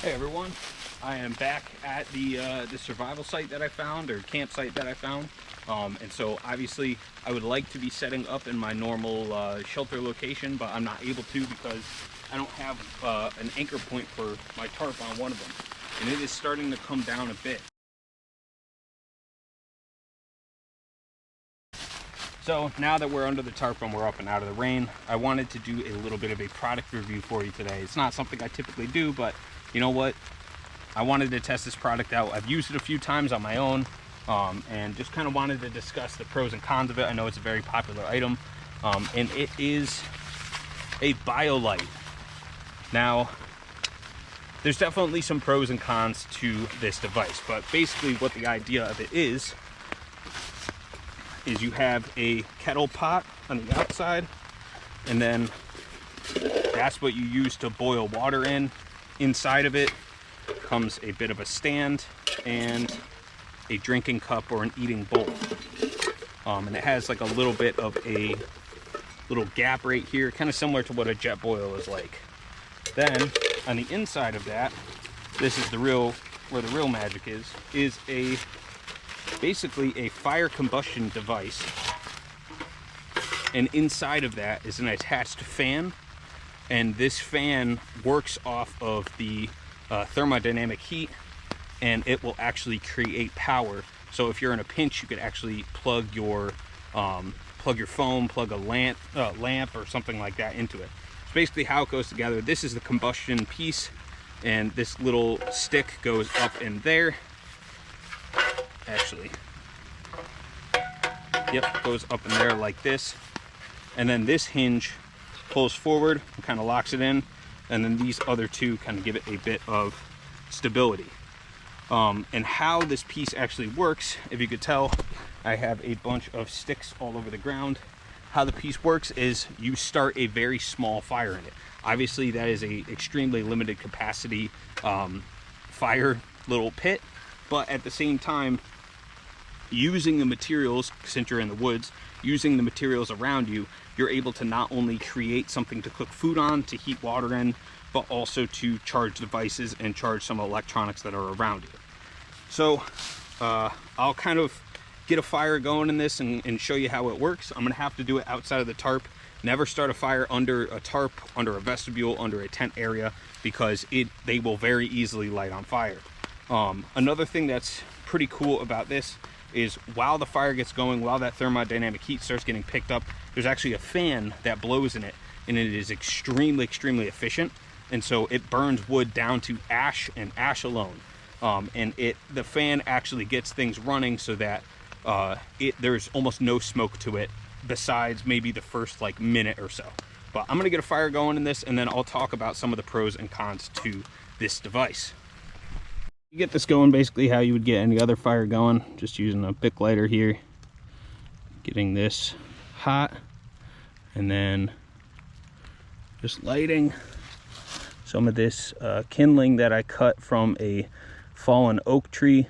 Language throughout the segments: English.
Hey everyone, I am back at the survival site that I found, or campsite that I found. And so obviously I would like to be setting up in my normal shelter location, but I'm not able to because I don't have an anchor point for my tarp on one of them. And it is starting to come down a bit. So now that we're under the tarp and we're up and out of the rain, I wanted to do a little bit of a product review for you today. It's not something I typically do, but you know what? I wanted to test this product out. I've used it a few times on my own, and just kind of wanted to discuss the pros and cons of it. I know it's a very popular item, and it is a Biolite. Now, there's definitely some pros and cons to this device, but basically what the idea of it is you have a kettle pot on the outside, and then that's what you use to boil water in. Inside of it comes a bit of a stand and a drinking cup or an eating bowl. And it has like a little bit of a little gap right here, kind of similar to what a jet boil is like. Then on the inside of that, this is where the real magic is basically a fire combustion device, and inside of that is an attached fan, and this fan works off of the thermodynamic heat, and it will actually create power. So if you're in a pinch, you could actually plug your phone, plug a lamp or something like that into it. So basically how it goes together, this is the combustion piece, and this little stick goes up in there. Actually, yep, goes up in there like this, and then this hinge pulls forward and kind of locks it in, and then these other two kind of give it a bit of stability. And how this piece actually works, if you could tell, I have a bunch of sticks all over the ground. How the piece works is you start a very small fire in it. Obviously that is a extremely limited capacity fire little pit, but at the same time, using the materials, since you're in the woods, using the materials around you, you're able to not only create something to cook food on, to heat water in, but also to charge devices and charge some electronics that are around you. So I'll kind of get a fire going in this and show you how it works. I'm gonna have to do it outside of the tarp. Never start a fire under a tarp, under a vestibule, under a tent area, because they will very easily light on fire. Another thing that's pretty cool about this is while the fire gets going, while that thermodynamic heat starts getting picked up, there's actually a fan that blows in it, and it is extremely efficient, and so it burns wood down to ash and ash alone. And the fan actually gets things running so that there's almost no smoke to it besides maybe the first like minute or so. But I'm gonna get a fire going in this, and then I'll talk about some of the pros and cons to this device. You get this going basically how you would get any other fire going, just using a Bic lighter here, getting this hot, and then just lighting some of this kindling that I cut from a fallen oak tree.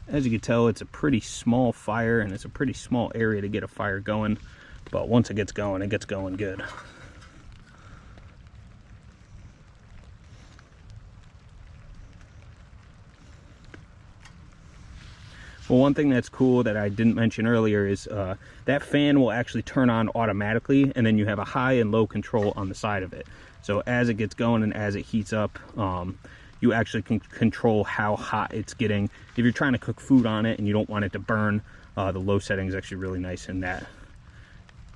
As you can tell, it's a pretty small fire, and it's a pretty small area to get a fire going, but once it gets going good. Well, one thing that's cool that I didn't mention earlier is that fan will actually turn on automatically, and then you have a high and low control on the side of it. So as it gets going and as it heats up, you actually can control how hot it's getting. If you're trying to cook food on it and you don't want it to burn, the low setting is actually really nice in that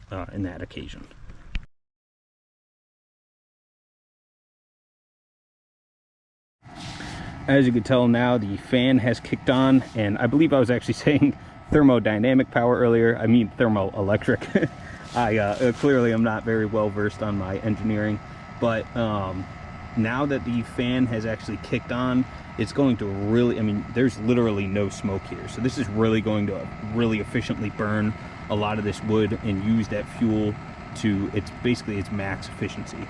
occasion. As you can tell now, the fan has kicked on, and I believe I was actually saying thermodynamic power earlier. I mean thermoelectric. I clearly am not very well versed on my engineering, but now that the fan has actually kicked on, it's going to really, I mean, there's literally no smoke here. So this is really going to really efficiently burn a lot of this wood and use that fuel to its max efficiency,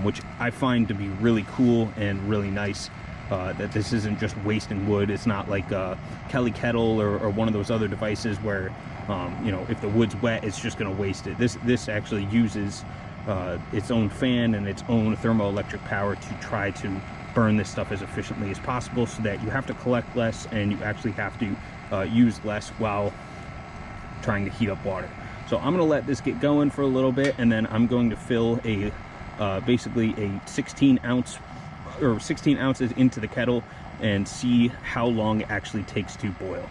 which I find to be really cool and really nice. that this isn't just wasting wood. It's not like Kelly Kettle or one of those other devices where you know, if the wood's wet, it's just going to waste it. This actually uses its own fan and its own thermoelectric power to try to burn this stuff as efficiently as possible, so that you have to collect less and you actually have to use less while trying to heat up water. So I'm going to let this get going for a little bit, and then I'm going to fill a basically a 16 ounces into the kettle and see how long it actually takes to boil.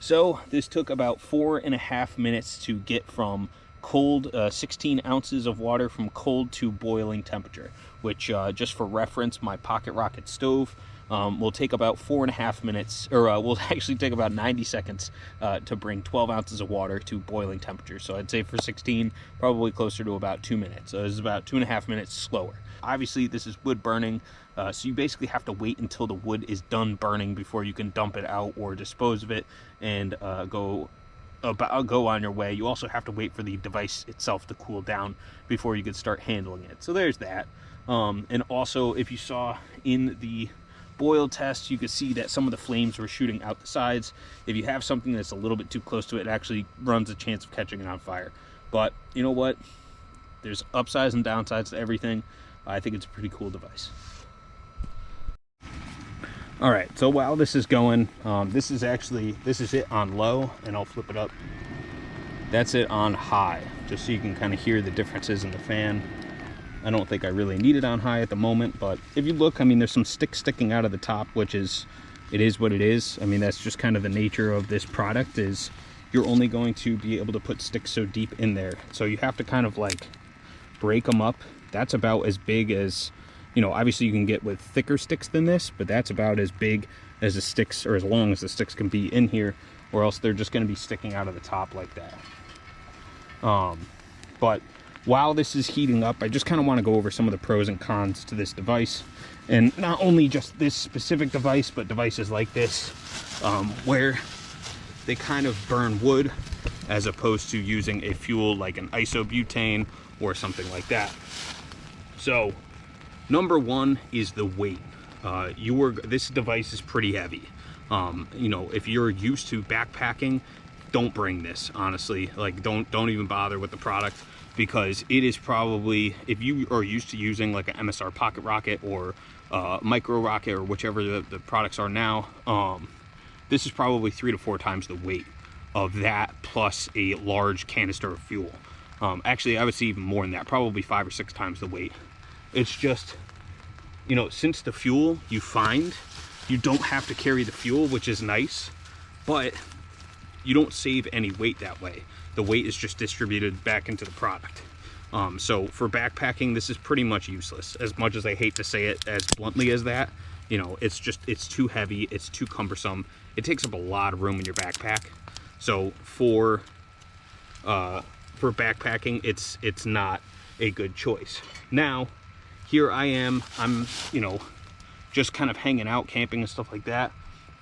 So this took about 4.5 minutes to get from cold, 16 ounces of water from cold to boiling temperature, which just for reference, my pocket rocket stove will take about 4.5 minutes, or will actually take about 90 seconds to bring 12 ounces of water to boiling temperature. So I'd say for 16, probably closer to about 2 minutes. So it's about 2.5 minutes slower. Obviously this is wood burning, so you basically have to wait until the wood is done burning before you can dump it out or dispose of it and go on your way. You also have to wait for the device itself to cool down before you can start handling it. So there's that. And also, if you saw in the boil test, you could see that some of the flames were shooting out the sides. If you have something that's a little bit too close to it, it actually runs a chance of catching it on fire. But you know what? There's upsides and downsides to everything. I think it's a pretty cool device. All right, so while this is going, this is it on low, and I'll flip it up. That's it on high, just so you can kind of hear the differences in the fan. I don't think I really need it on high at the moment, but if you look, I mean, there's some sticks sticking out of the top, which is, it is what it is. I mean, that's just kind of the nature of this product, is you're only going to be able to put sticks so deep in there. So you have to kind of like break them up. That's about as big as, you know, obviously you can get with thicker sticks than this, but that's about as big as the sticks, or as long as the sticks can be in here, or else they're just going to be sticking out of the top like that. But while this is heating up, I just kind of want to go over some of the pros and cons to this device. And not only just this specific device, but devices like this, where they kind of burn wood as opposed to using a fuel like an isobutane or something like that. So number one is the weight. This device is pretty heavy. You know, if you're used to backpacking, don't bring this, honestly. Like, don't even bother with the product, because it is probably, if you are used to using like an MSR pocket rocket or micro rocket or whichever the products are now, this is probably 3 to 4 times the weight of that, plus a large canister of fuel. Actually, I would say even more than that, probably 5 or 6 times the weight. It's just, you know, since the fuel you find, you don't have to carry the fuel, which is nice, but you don't save any weight that way. The weight is just distributed back into the product. So for backpacking, this is pretty much useless. As much as I hate to say it as bluntly as that, you know, it's too heavy, it's too cumbersome. It takes up a lot of room in your backpack. So for backpacking, it's not a good choice. Now, here I am, I'm, you know, just kind of hanging out, camping and stuff like that.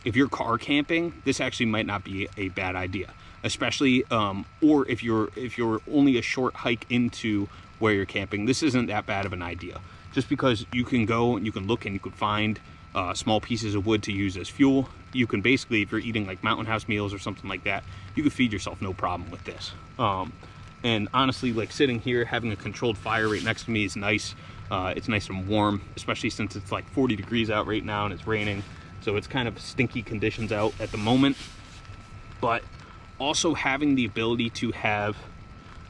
If you're car camping, this actually might not be a bad idea, especially, or if you're only a short hike into where you're camping, this isn't that bad of an idea. Just because you can go and you can look and you can find small pieces of wood to use as fuel. You can basically, if you're eating like Mountain House meals or something like that, you can feed yourself no problem with this. And honestly, like sitting here, having a controlled fire right next to me is nice. It's nice and warm, especially since it's like 40 degrees out right now and it's raining. So it's kind of stinky conditions out at the moment. But also having the ability to have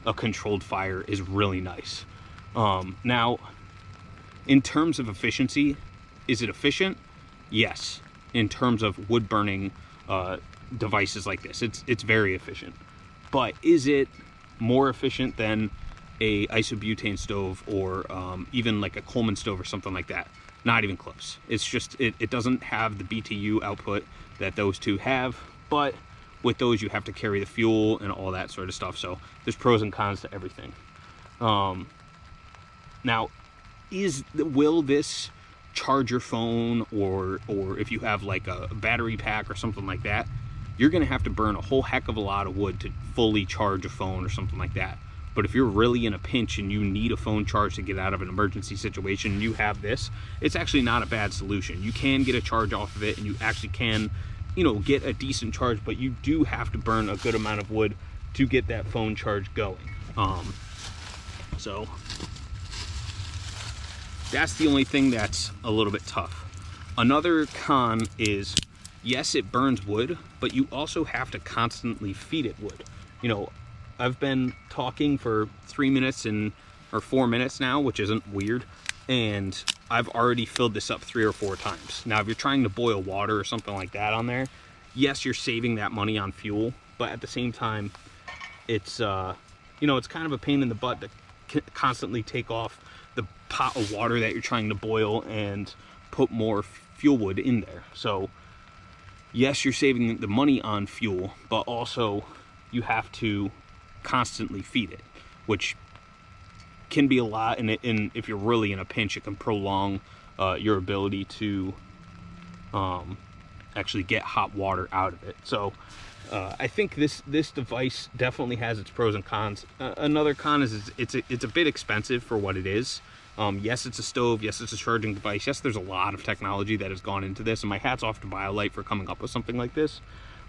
a controlled fire is really nice. Now, in terms of efficiency, is it efficient? Yes. In terms of wood burning devices like this, it's very efficient. But is it more efficient than a isobutane stove or even like a Coleman stove or something like that? Not even close. It's just, it doesn't have the BTU output that those two have, but with those you have to carry the fuel and all that sort of stuff. So there's pros and cons to everything. Now, will this charge your phone, or if you have like a battery pack or something like that? you're going to have to burn a whole heck of a lot of wood to fully charge a phone or something like that. But if you're really in a pinch and you need a phone charge to get out of an emergency situation and you have this, it's actually not a bad solution. You can get a charge off of it, and you actually can, you know, get a decent charge, but you do have to burn a good amount of wood to get that phone charge going. So that's the only thing that's a little bit tough. Another con is, yes, it burns wood, but you also have to constantly feed it wood. You know, I've been talking for 3 minutes or 4 minutes now, which isn't weird, and I've already filled this up 3 or 4 times. Now, if you're trying to boil water or something like that on there, yes, you're saving that money on fuel, but at the same time, it's you know, it's kind of a pain in the butt to constantly take off the pot of water that you're trying to boil and put more fuel wood in there. So yes, you're saving the money on fuel, but also you have to constantly feed it, which can be a lot, and if you're really in a pinch, it can prolong your ability to actually get hot water out of it. So I think this device definitely has its pros and cons. Another con is it's a bit expensive for what it is. Yes, it's a stove. Yes, it's a charging device. Yes, there's a lot of technology that has gone into this, and my hat's off to Biolite for coming up with something like this.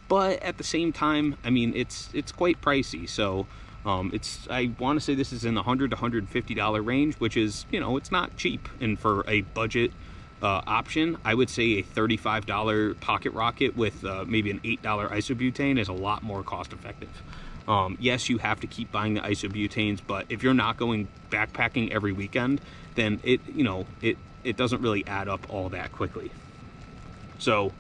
But at the same time, I mean, it's quite pricey. So I want to say this is in the $100 to $150 range, which is, you know, it's not cheap. And for a budget option, I would say a $35 pocket rocket with maybe an $8 isobutane is a lot more cost effective. Yes, you have to keep buying the isobutanes, but if you're not going backpacking every weekend, then it doesn't really add up all that quickly. So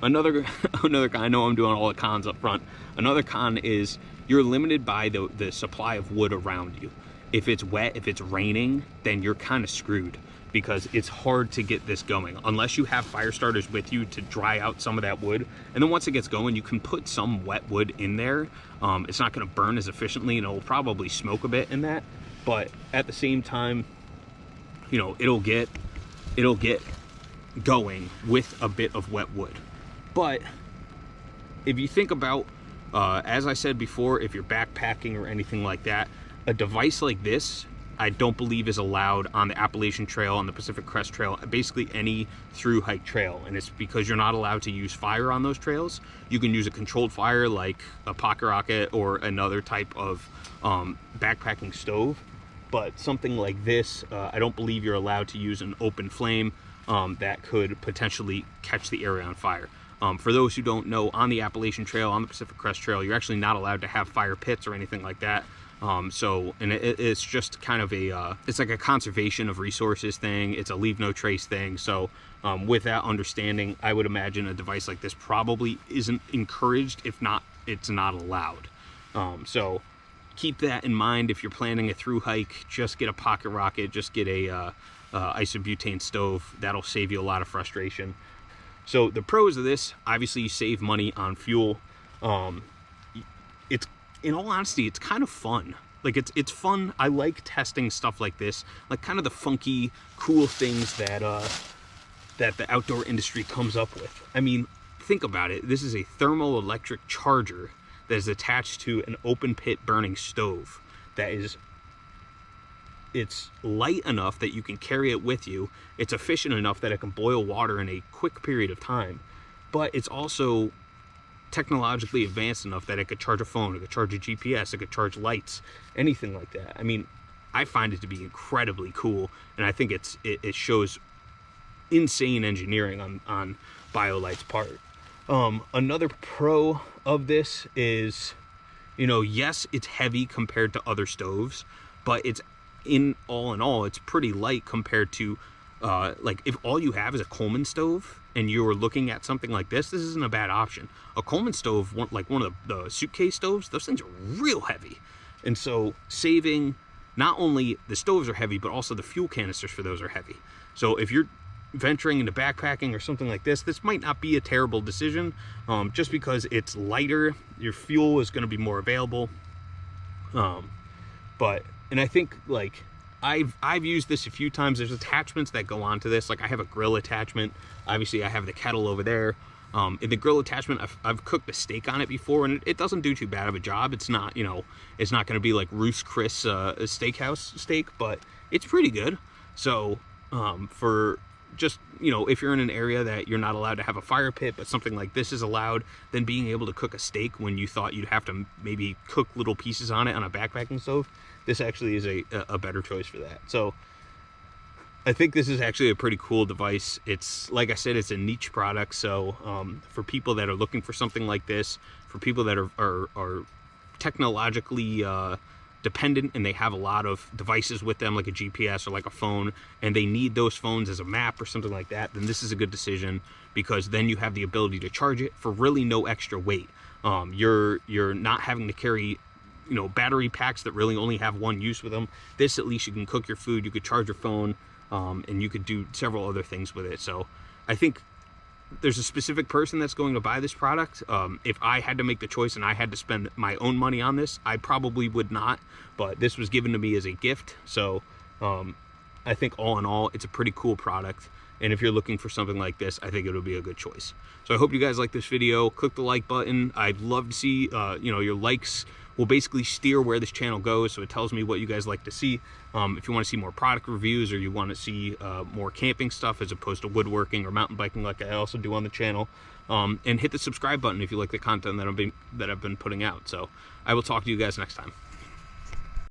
another con, I know I'm doing all the cons up front. Another con is you're limited by the supply of wood around you. If it's wet, if it's raining, then you're kind of screwed, because it's hard to get this going unless you have fire starters with you to dry out some of that wood. And then once it gets going, you can put some wet wood in there. It's not going to burn as efficiently, and it'll probably smoke a bit in that, but at the same time, you know, it'll get going with a bit of wet wood. But if you think about, as I said before, if you're backpacking or anything like that, a device like this, I don't believe is allowed on the Appalachian Trail, on the Pacific Crest Trail, basically any through hike trail. And it's because you're not allowed to use fire on those trails. You can use a controlled fire like a pocket rocket or another type of backpacking stove. But something like this, I don't believe you're allowed to use an open flame that could potentially catch the area on fire. For those who don't know, on the Appalachian Trail, on the Pacific Crest Trail, you're actually not allowed to have fire pits or anything like that. It's just kind of it's like a conservation of resources thing. It's a leave no trace thing. So with that understanding, I would imagine a device like this probably isn't encouraged. If not, it's not allowed. So keep that in mind. If you're planning a through hike, just get a pocket rocket, just get a isobutane stove. That'll save you a lot of frustration. So the pros of this, obviously you save money on fuel. It's, in all honesty, it's kind of fun. Like it's fun. I like testing stuff like this, like kind of the funky, cool things that the outdoor industry comes up with. I mean, think about it. This is a thermoelectric charger that is attached to an open pit burning stove. It's light enough that you can carry it with you. It's efficient enough that it can boil water in a quick period of time, but it's also technologically advanced enough that it could charge a phone, it could charge a GPS, it could charge lights, anything like that. I mean, I find it to be incredibly cool, and I think it shows insane engineering on Biolite's part. Another pro of this is, you know, yes, it's heavy compared to other stoves, but it's in all, it's pretty light compared to like if all you have is a Coleman stove and you're looking at something like this isn't a bad option. A Coleman stove, like one of the suitcase stoves, those things are real heavy. And so saving, not only the stoves are heavy, but also the fuel canisters for those are heavy. So if you're venturing into backpacking or something like this might not be a terrible decision, just because it's lighter, your fuel is going to be more available. And I think, like, I've used this a few times. There's attachments that go onto this. Like, I have a grill attachment. Obviously, I have the kettle over there. In the grill attachment, I've cooked a steak on it before, and it doesn't do too bad of a job. It's not, you know, it's not going to be like Roost Chris steakhouse steak, but it's pretty good. So for just, you know, if you're in an area that you're not allowed to have a fire pit, but something like this is allowed, then being able to cook a steak when you thought you'd have to maybe cook little pieces on it on a backpacking stove, this actually is a better choice for that. So I think this is actually a pretty cool device. It's, like I said, it's a niche product. So for people that are looking for something like this, for people that are technologically dependent and they have a lot of devices with them, like a GPS or like a phone, and they need those phones as a map or something like that, then this is a good decision, because then you have the ability to charge it for really no extra weight. You're not having to carry, you know, battery packs that really only have one use with them. This, at least you can cook your food, you could charge your phone, and you could do several other things with it. So I think there's a specific person that's going to buy this product. If I had to make the choice and I had to spend my own money on this, I probably would not, but this was given to me as a gift. So I think all in all, it's a pretty cool product. And if you're looking for something like this, I think it'll be a good choice. So I hope you guys like this video. Click the like button. I'd love to see, you know, your likes will basically steer where this channel goes, so it tells me what you guys like to see. If you want to see more product reviews, or you want to see more camping stuff as opposed to woodworking or mountain biking like I also do on the channel, and hit the subscribe button if you like the content that I've been putting out. So I will talk to you guys next time.